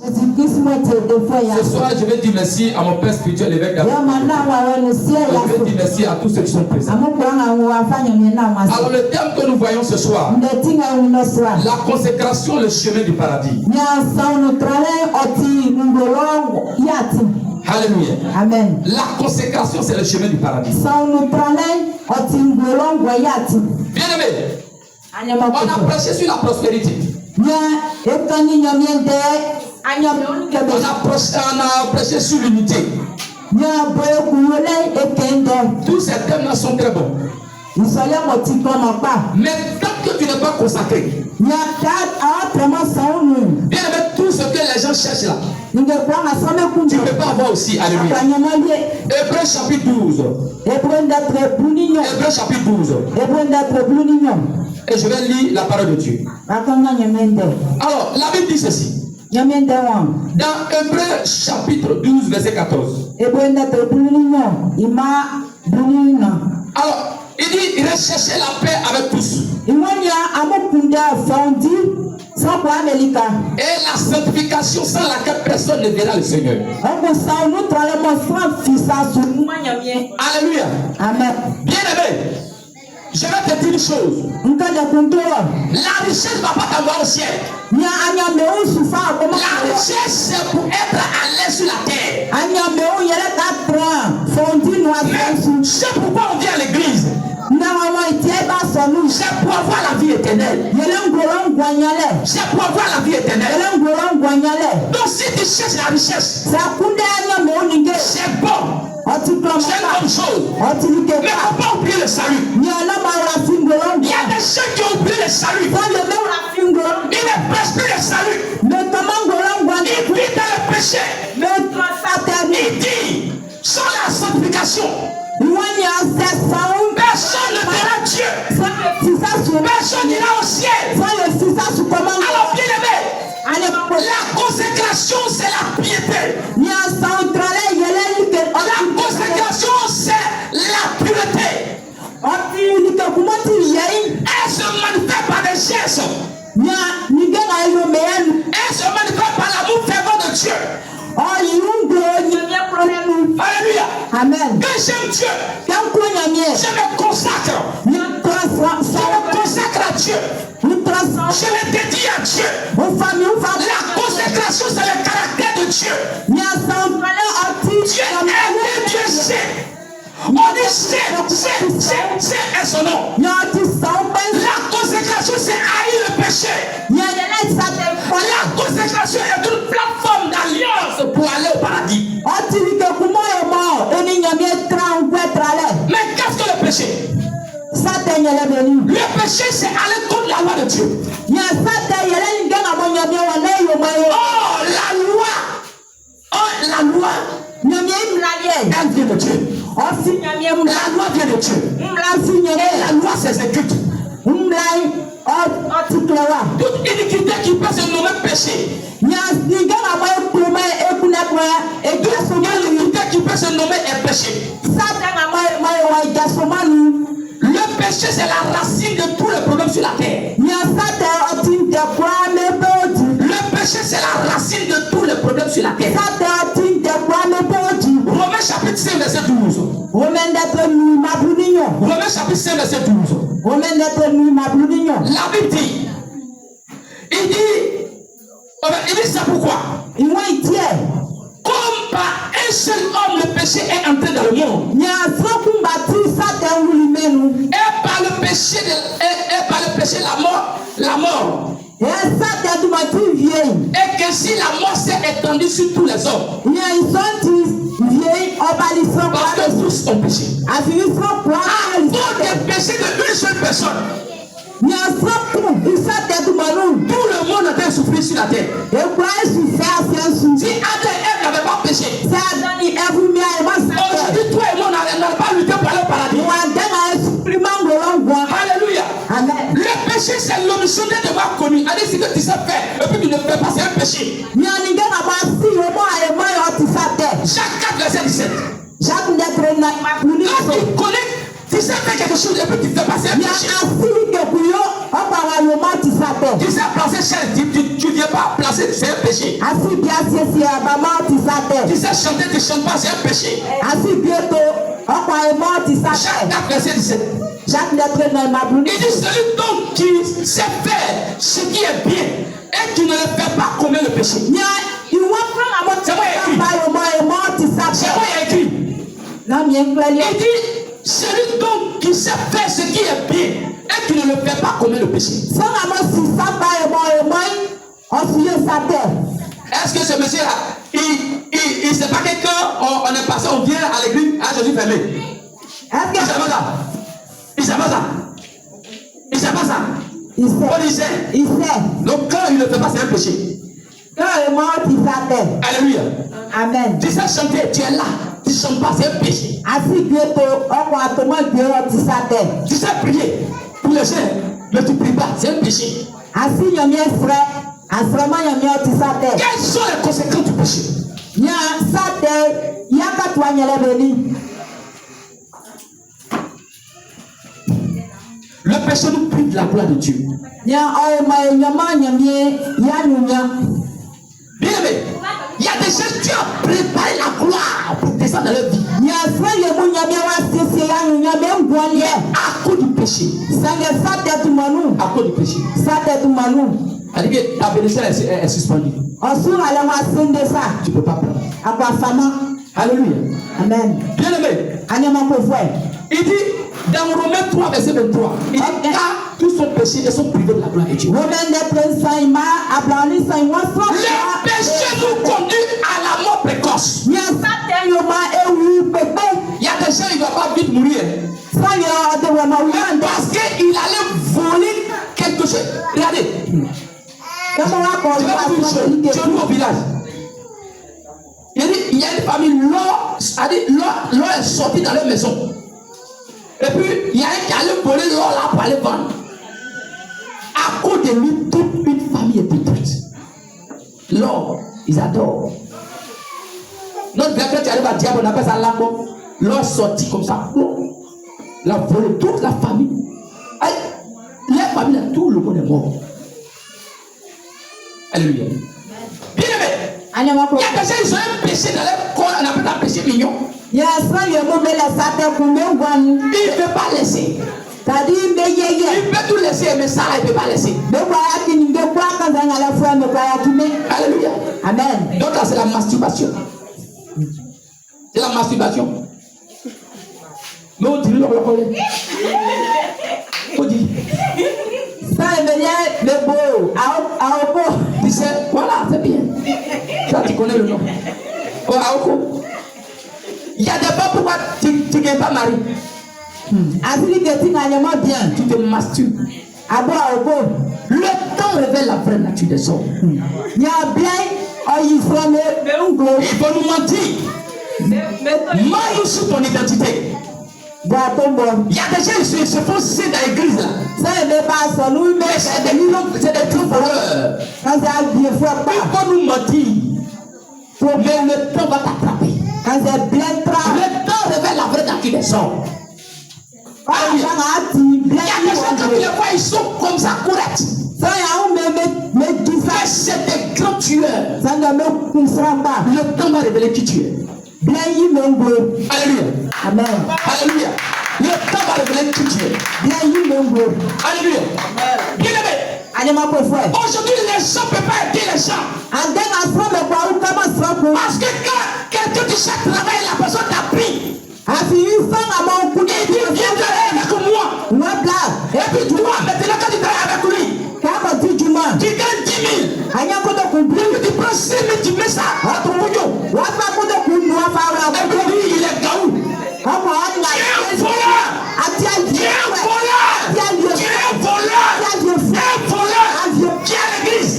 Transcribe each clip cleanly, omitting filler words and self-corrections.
Ce soir, je vais dire merci à mon père spirituel, l'évêque David. Je vais dire merci à tous ceux qui sont présents. Alors, le thème que nous voyons ce soir, la consécration, le chemin du paradis. Alléluia. Amen. La consécration, c'est le chemin du paradis. Bien aimé, on a prêché sur la prospérité. On a prêché sur l'unité. Tous ces thèmes-là sont très bons. Mais tant que tu n'es pas consacré, bien aimé, tout ce que les gens cherchent là, tu ne peux pas avoir aussi. Alléluia. Hébreux chapitre 12. Hébreux chapitre 12. Et je vais lire la parole de Dieu. Alors, la Bible dit ceci. Dans Hébreux chapitre 12, verset 14. Alors, il dit recherchez la paix avec tous. Et la sanctification sans laquelle personne ne verra le Seigneur. Alléluia. Amen. Bien aimé, je vais te dire une chose. La richesse ne va pas t'avoir au ciel. La richesse, c'est pour être à l'aise sur la terre. Mais c'est pourquoi on vient à l'église. C'est pour avoir la vie éternelle. C'est pour avoir la vie éternelle. Donc si tu cherches la richesse, c'est bon. C'est une bonne chose. Mais il ne faut pas oublier le salut. Il y a des gens qui ont oublié le salut. Ils ne prêchent plus le salut. Ils vivent dans le péché. Il dit, sans la sanctification, personne ne verra Dieu. Personne n'ira au ciel. Alors bien aimé, la consécration c'est la piété. La consécration c'est la pureté. Elle se manifeste par des gestes. Elle se manifeste par l'amour fervent de Dieu. Alléluia. Amen. Quand j'aime Dieu, je me consacre. Je me consacre à Dieu. Je me dédie à Dieu. La consécration, c'est le caractère de Dieu. Dieu aime, Dieu sait. On dit c'est son nom. La consécration, c'est haïr le péché. La consécration est une plateforme d'alliance pour aller au paradis. Mais qu'est-ce que le péché? Le péché, c'est aller contre la loi de Dieu. La loi, elle vient de Dieu. La loi vient de Dieu. Et la loi s'exécute. Toute iniquité qui peut se nommer péché. Toute iniquité qui peut se nommer est péché. Le péché, c'est la racine de tous les problèmes sur la terre. Le péché, c'est la racine de tous les problèmes sur la terre. Romains chapitre 5, verset 12. Romains chapitre 5, verset 12. La Bible dit, il dit ça pourquoi? Comme par un seul homme le péché est entré dans le monde. Et par le péché la mort. Et que si la mort s'est étendue sur tous les hommes. Parce que tous ont péché. À cause des péchés d'une seule personne. Tout le monde a été souffrir sur la terre. Si Adam et Ève n'avaient pas péché, aujourd'hui toi et moi n'allons pas lutter pour aller au paradis. Alléluia. Le péché c'est l'omission de devoir connu. C'est ce que tu sais faire et puis tu ne fais pas, c'est un péché. Jacques 4 verset 17. Quand tu connais, tu sais faire quelque chose et puis tu fais passer un péché. Tu sais placer chaise, tu ne viens pas placer, c'est un péché. Tu sais chanter, tu ne chantes pas, c'est un péché. Jacques 4, verset 17. Il dit celui donc qui sait faire ce qui est bien et qui ne le fait pas commet le péché. C'est moi écrit. Il dit celui donc qui sait faire ce qui est bien et qui ne le fait pas commet le péché. Est-ce que ce monsieur-là, il sait pas quelqu'un, on est passé, on vient à l'église, à Jésus fermé. Il sait pas ça. Il sait pas ça. Il sait pas ça. Il sait. Donc quand il ne le fait pas, c'est un péché. Alléluia. Amen. Tu sais chanter, tu es là. Tu ne chantes pas, c'est un péché. Tu sais prier pour les gens, mais tu ne pries pas, c'est un péché. Quelles sont les conséquences du péché? Le péché nous prive de la gloire de Dieu. Bien aimé, il y a des gens qui ont préparé la gloire pour descendre dans leur vie. À cause du péché. À cause du péché. C'est-à-dire que ta bénédiction est suspendue. Tu ne peux pas prendre. Alléluia. Amen. Bien aimé. Il dit dans Romains 3, verset 23, il dit car tous sont péchés et sont privés de la gloire de Dieu. Le péché nous conduit à la mort précoce. Il y a des gens qui ne doivent pas vite mourir. Parce qu'il allait voler quelque chose. Regardez. Tu es au village. Il y a une famille, l'or est sorti dans leur maison. Et puis, il y a un qui allait voler l'or là pour aller vendre. À cause de lui, toute une famille est détruite. L'or, ils adorent. Notre grand-père, tu arrives à diable, on appelle ça l'ambo. L'or sorti comme ça. Il a volé toute la famille. La famille, tout le monde est mort. Alléluia. Bien aimé. Il y a des gens, ils ont un péché dans leur corps, on appelle ça un péché mignon. Il ne peut pas laisser. Il peut tout laisser, mais ça, il ne peut pas laisser. Alléluia. Amen. Donc là, c'est la masturbation. C'est la masturbation. Mais on dit, on dit. Ça est le beau. Tu sais, voilà, c'est bien. Ça, tu connais le nom. Il y a des fois pourquoi tu n'es pas marié. Tu te masturbes. Le temps révèle la vraie nature des hommes. Il faut nous mentir. Ment-nous sur ton identité. Il y a des gens qui se font citer dans l'église là. Mais c'est des trous voleurs. Il faut nous mentir. Mais le temps va t'attraper. Le temps révèle la vraie nature des hommes. Il y a des gens quand tu les vois, ils sont comme ça, corrects. Mais c'est des grands tueurs. Le temps va révéler qui tu es. Alléluia. Amen. Alléluia. Le temps va révéler qui tu es. Alléluia. Bien aimé. Aujourd'hui, les gens ne peuvent pas aider les gens. Parce que quand quelqu'un du chef travaille, la personne t'a pris. Il dit, viens travailler avec moi. Et puis toi, maintenant quand tu travailles avec lui, tu gagnes 10 000. Et puis tu prends 6 000, tu mets ça à ton boulot. Et puis lui, il est gaou. Tu es un voleur. Tu es un voleur. Tu es un voleur. Tu es un voleur. Tu es à l'église.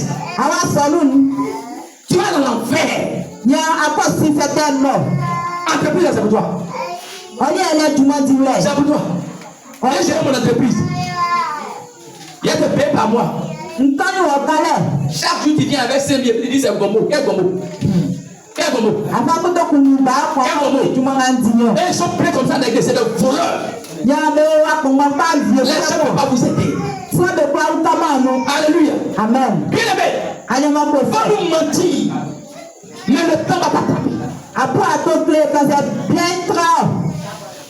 Tu vas dans l'enfer. Entreprise, c'est pour toi. C'est pour toi. J'ai géré mon entreprise. Il y a des payés par mois. Chaque jour, tu viens avec 5 000. Tu dis c'est Gombo. Quel Gombo? Quel Gombo? Et ils sont prêts comme ça, c'est des voleurs. Les gens ne peuvent pas vous aider. Alléluia. Amen. Bien aimé. Va nous mentir. Mais le temps va t'attraper.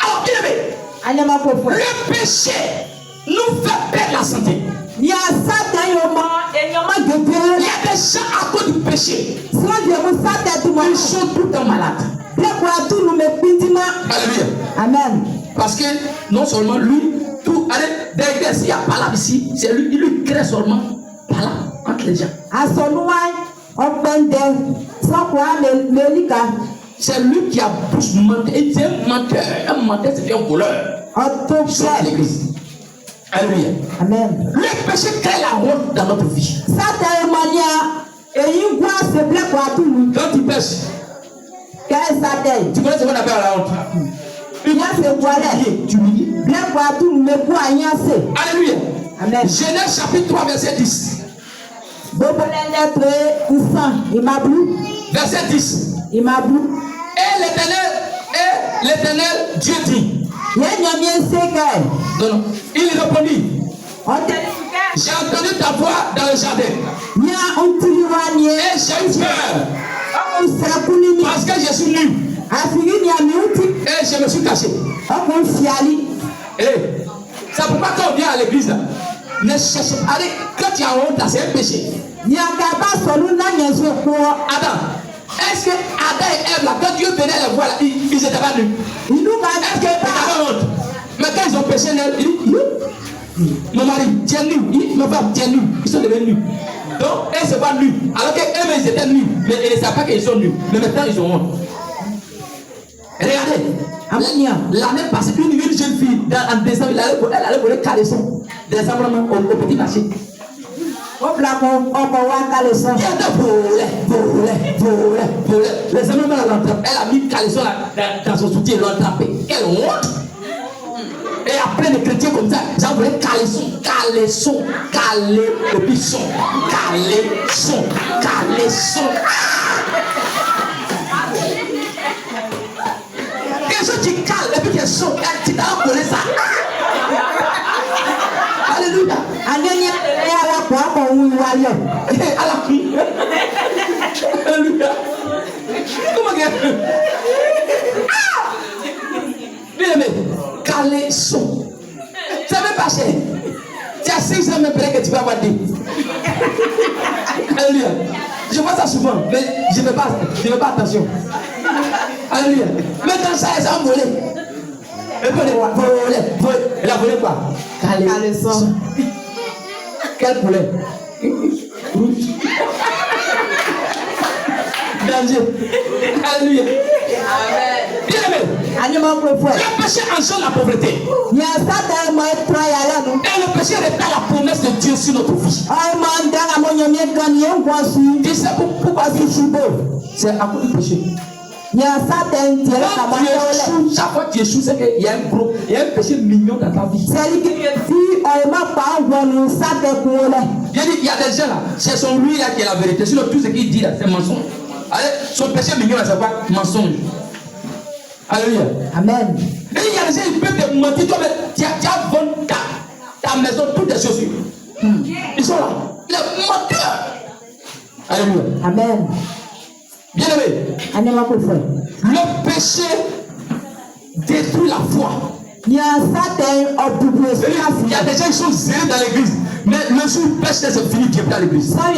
Alors bien aimé. Le péché nous fait perdre la santé. Il y a des gens à cause du péché. Ils sont tout le temps malades. Alléluia. Amen. Parce que non seulement lui, tout, allez, derrière, s'il y a pas là ici, c'est lui, il lui crée seulement pas là, entre les gens. C'est lui qui a plus menté. Et c'est un menteur, c'est un voleur. Sur l'église. Alléluia. Amen. Le péché crée la honte dans notre vie. Quand tu pêches, tu connais ce qu'on appelle la honte. Tu humilies. Alléluia. Amen. Genèse chapitre 3, verset 10. Verset 10. Et l'éternel Dieu dit. Non, il répondit. J'ai entendu ta voix dans le jardin. Et j'ai eu peur. Parce que je suis nu. Et je me suis caché. C'est pourquoi quand on vient à l'église là, ne cherchez pas. Allez, quand tu as honte là, c'est un péché. Adam, est-ce que Adam et Ève là, quand Dieu venait les voir là, ils étaient pas nus? Est-ce qu'ils avaient honte? Mais quand ils ont péché, ils disent, mon mari, tiens nu, ma femme, tiens nu, ils sont devenus nus. Donc, elles se voient nus, alors qu'eux, ils étaient nus, mais ils ne savent pas qu'ils sont nus. Mais maintenant, ils ont honte. Regardez, l'année passée, une jeune fille, en décembre, elle allait voler caleçon, des simplement au petit marché. Il y a de voler. Les simplement, elle a mis caleçon dans son soutien, elle l'a attrapé. Quelle honte! Et après, les chrétiens comme ça, j'en voulais caleçon, le pisson, caleçon. Quelque chose qui cale, et puis qui est chaud, tu t'as collé ça. Alléluia. Alléluia. Comment que. Bien aimé, caleçon. Ça même pas cher. Tu as 6 ans même près que tu vas avoir dit. Alléluia. Je vois ça souvent, mais je ne fais pas attention. Alléluia. Maintenant ça, ils ont volé. Et puis volé. Elle a volé quoi? Caleçon. Quel poulet? Rouge. Danger. Alléluia. Amen. Bien aimé. Le péché engendre la pauvreté. Et le péché répand la promesse de Dieu sur notre vie. Tu sais pourquoi tu joues beau? C'est à cause du péché. Chaque fois que tu échoues, c'est qu'il y a un péché mignon dans ta vie. Il y a des gens là, c'est son lui là qui est la vérité. Sinon, tout ce qu'il dit là, c'est mensonge. Allez, son péché mignon là, c'est quoi? Mensonge. Alléluia. Amen. Et il y a des gens qui peuvent te mentir. Toi, tu as vendu ta maison, toutes tes chaussures. Ils sont là. Les menteurs. Alléluia. Amen. Bien aimé. Le péché détruit la foi. Il y a des gens qui sont zélés dans l'église. Mais le jour où le péché c'est fini, Dieu est à l'église. Vous n'avez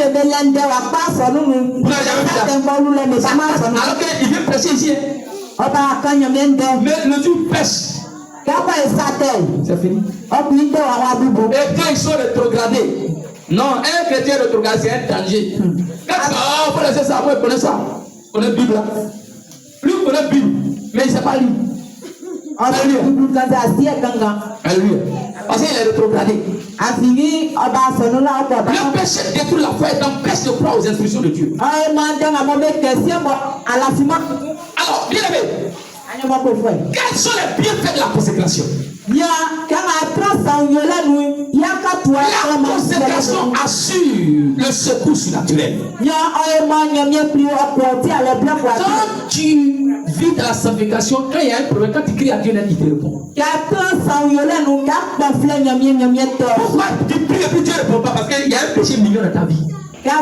jamais vu ça? Alors qu'il vient prêcher ici. Mais le jour où il pêche, c'est fini. Et quand ils sont rétrogradés, non, un chrétien rétrogradé, c'est un danger. Quand vous laissez ça, moi je connais ça. Je connais la Bible. Lui, il connaît la Bible, mais il ne sait pas lire. Alléluia. Alléluia. Parce qu'il est rétrogradé. Le péché détruit la foi et t'empêche de croire aux instructions de Dieu. Alors, bien aimé, quels sont les bienfaits de la consécration? La consécration assure le secours surnaturel. Quand tu vis dans la sanctification, quand il y a un problème, quand tu cries à Dieu, il te répond. Pourquoi tu pries et puis Dieu ne répond pas? Parce qu'il y a un péché mignon dans ta vie. Il y a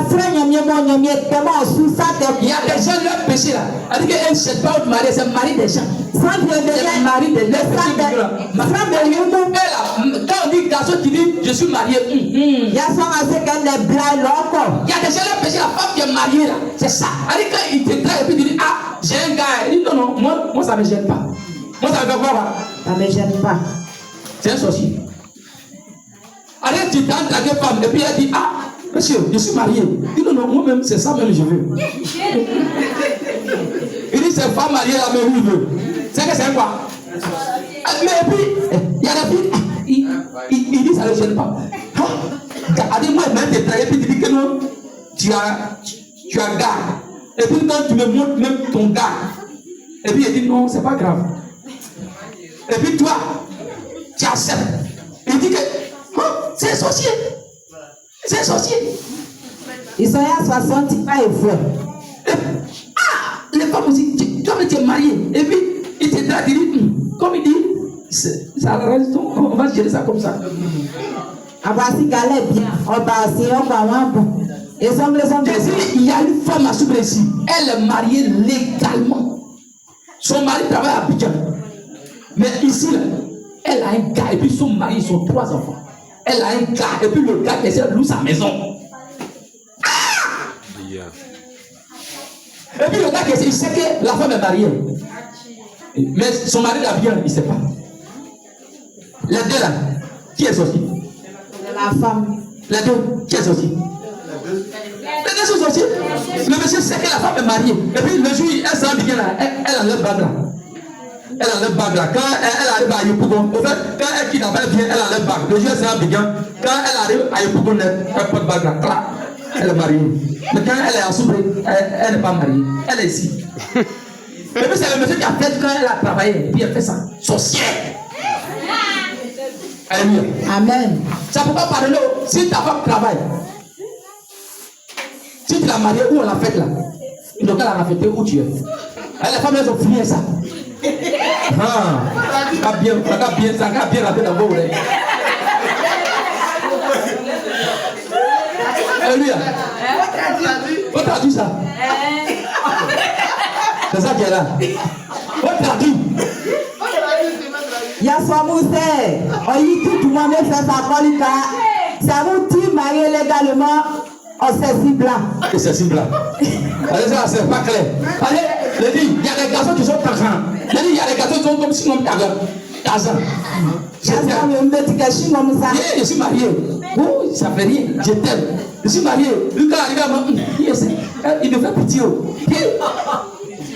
des gens, leur péché là. Elle dit qu'elle ne cherche pas autre mari, c'est le mari des gens. C'est le mari des gens. Quand on dit garçon qui dit je suis marié, il y a des gens, leur péché, la femme qui est mariée là, c'est ça. Elle dit quand il te traite et puis il dit ah, j'ai un gars. Il dit non, moi ça ne me gêne pas. Moi ça me fait quoi? Ça ne me gêne pas. C'est un sorcier. Elle dit tu t'as dragué femme et puis elle dit ah. Monsieur, je suis marié. Il dit non, moi-même, c'est ça même je veux. Il dit c'est femme mariée là, mais où il veut. C'est que c'est quoi? Mais puis, il y a des filles, il dit ça ne le gêne pas. Il dit moi, même t'es traité, puis tu dis que non, tu as gars. Et puis quand tu me montres même ton gars, et puis il dit non, c'est pas grave. Et puis toi, tu acceptes. Il dit que c'est un sorcier. C'est un sorcier. Ils sont à 60 pas et fois. Ah, les femmes aussi, toi tu es marié. Et puis, il te drague, il dit, comme il dit, ça a raison, on va gérer ça comme ça. Il y a une femme à Soubre ici. Elle est mariée légalement. Son mari travaille à Abidjan. Mais ici, là, elle a un gars et puis son mari, ils sont 3 enfants. Elle a un gars, et puis le gars qui essaie de louer sa maison. Ah! Et puis le gars qui essaie, il sait que la femme est mariée. Mais son mari l'a bien, il ne sait pas. Les deux là, qui est sorti? La femme. Les deux, qui est sorti? Les deux sont sortis. Le monsieur sait que la femme est mariée. Et puis le jour, elle s'en bien là, elle a le bague là. Elle a le bague là. Quand elle arrive à Yopougon, au fait, quand elle quitte la belle bien, elle a le bague. Le jour, c'est un biguin. Quand elle arrive à Yopougon, elle porte bague là. Clac. Elle est mariée. Mais quand elle est à Soubré, elle n'est pas mariée. Elle est ici. Et puis c'est le monsieur qui a fait quand elle a travaillé. Et puis elle fait ça. Sorcière. Alléluia. Amen. Ça ne peut pas parler. Si ta femme travaille, si tu l'as mariée, où on l'a fait là? Il doit la fêter où tu es. Les femmes, elles ont fini ça. Ah, ça a bien raté dans vos oreilles. Alléluia. On traduit ça. C'est ça qui est là. On traduit. Yaswamuse, oyi tout le monde fait sa colika. Ça vous dit marier légalement, on s'est si blanc. Et c'est si blanc. Allez, ça, c'est pas clair. Allez, il y a des garçons qui sont Tarzan. Il y a des garçons qui sont comme si on Tarzan. Je suis marié. Oh, ça fait rien. Je t'aime. Je suis marié. Le gars arrive à moi. Il me fait pitié.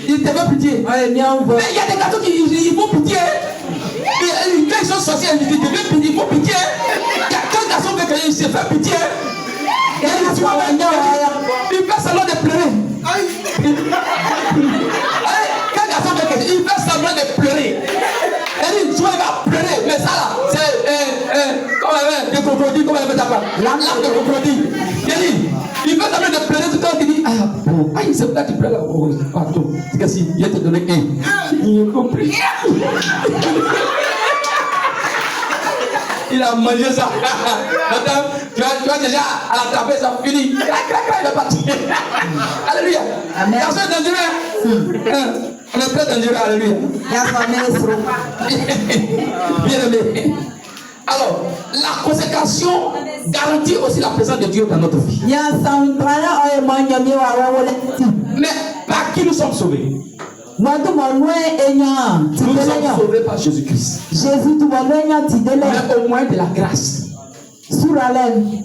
Il te fait pitié. Mais il y a des garçons qui font pitié. Quand ils sont sorciers, ils font pitié. Quand un garçon veut qu'il se fait pitié, il fait semblant de pleurer. Quand un garçon veut qu'il fait semblant de pleurer. Elle dit, soit il va pleurer, mais ça là, c'est des crocodiles, comment elle fait ça? L'âme de crocodile. Il fait semblant de pleurer tout le temps, il dit, ah, c'est là que tu pleures là. Oh, pardon. C'est que si, il te donné un. Il a compris. Il a mangé ça. Maintenant, tu vas déjà à l'attraper, ça finit. Il est parti. Alléluia. Personne est dangereux. On est très dangereux. Alléluia. Bien aimé. Alors, la consécration garantit aussi la présence de Dieu dans notre vie. Mais par qui nous sommes sauvés? Nous sommes sauvés par Jésus-Christ. Mais au moins de la grâce.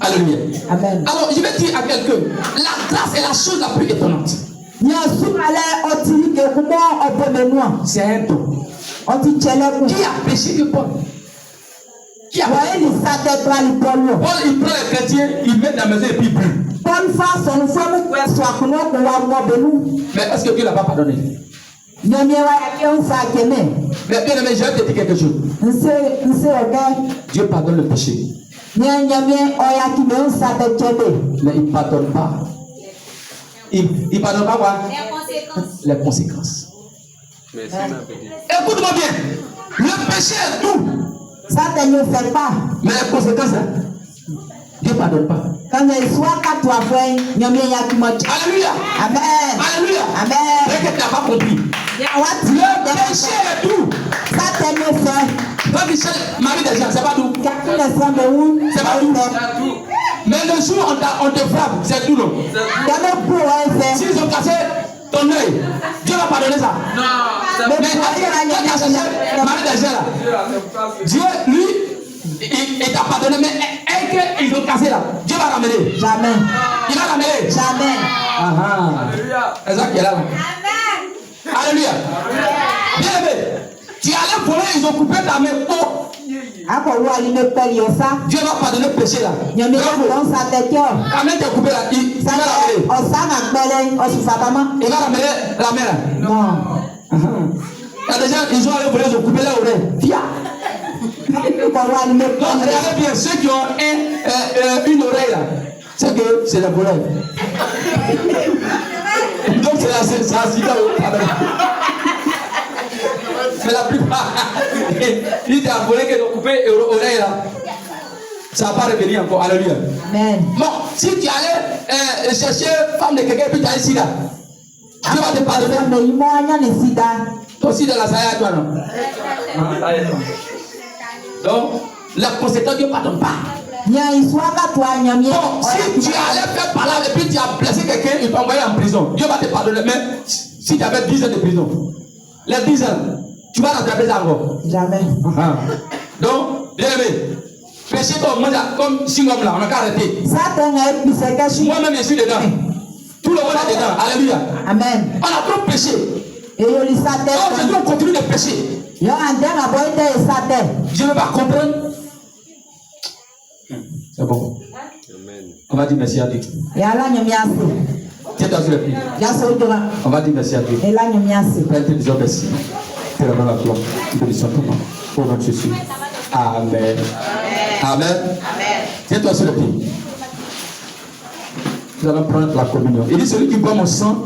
Alléluia. Amen. Alors, je vais dire à quelqu'un, la grâce est la chose la plus étonnante. C'est un don. Qui a péché que Paul? Qui a péché? Paul, il prend les chrétiens, il met dans la maison et puis il brûle. Mais est-ce que Dieu ne l'a pas pardonné? Mais bien aimé, je vais te dire quelque chose. Dieu pardonne le péché. Mais il ne pardonne pas. Il pardonne pas quoi? Les conséquences. Écoute-moi bien. Le péché est tout. Ça ne fait pas. Mais les conséquences, hein? Dieu ne pardonne pas. Alléluia. Amen. Alléluia. Amen. C'est que tu n'as pas compris. Le péché est tout. Ça ne fait. Quand tu cherches Marie des gens, c'est pas tout. C'est pas tout. Mais le jour où on te frappe, c'est tout, non? S'ils ont cassé ton œil, Dieu va pardonner ça. Non. Mais quand tu as cherché Marie des gens là, Dieu, lui, il t'a pardonné, mais ils ont cassé là. Dieu va ramener. Jamais. Il va ramener. Jamais. C'est ça qui est là. Amen. Alléluia. Bien aimé. Tu allais voler, ils ont coupé ta main. Dieu va pardonner le péché là. Ta main t'est coupée là. Il va ramener. Il va ramener la main là. Non. Il y a des gens, ils ont allé voler, ils ont coupé leur oreille. Donc, regardez bien, ceux qui ont une oreille là, c'est que c'est la voleur. Donc, c'est la cita. Mais la plupart, il t'a volé qu'ils ont coupé l'oreille là. Ça va pas revenir encore. Alléluia. Amen. Bon, si tu allais chercher femme de quelqu'un et puis tu as ici là, Dieu va te pardonner. Toi aussi de la saïa, toi non? Donc, la conséquence, Dieu ne pardonne pas. Bon, si tu allais faire par là et puis tu as blessé quelqu'un, il t'a envoyé en prison. Dieu va te pardonner. Mais si tu avais 10 ans de prison, les 10 ans, tu vas rattraper ça encore. Jamais. Donc, bien aimé, péché comme Singom là, on n'a qu'à arrêter. Moi-même, je suis dedans. Tout le monde est dedans. Alléluia. Amen. On a trop péché. Donc, je dois continuer de pécher. Je ne vais pas comprendre. C'est bon. Amen. On va dire merci à Dieu. Tiens-toi sur le pied. On va dire merci à Dieu. Père, te disons merci. Te rendons la gloire. Te disons comment. Au nom de Jésus. Amen. Amen. Tiens-toi sur le pied. Nous allons prendre la communion. Il dit celui qui boit mon sang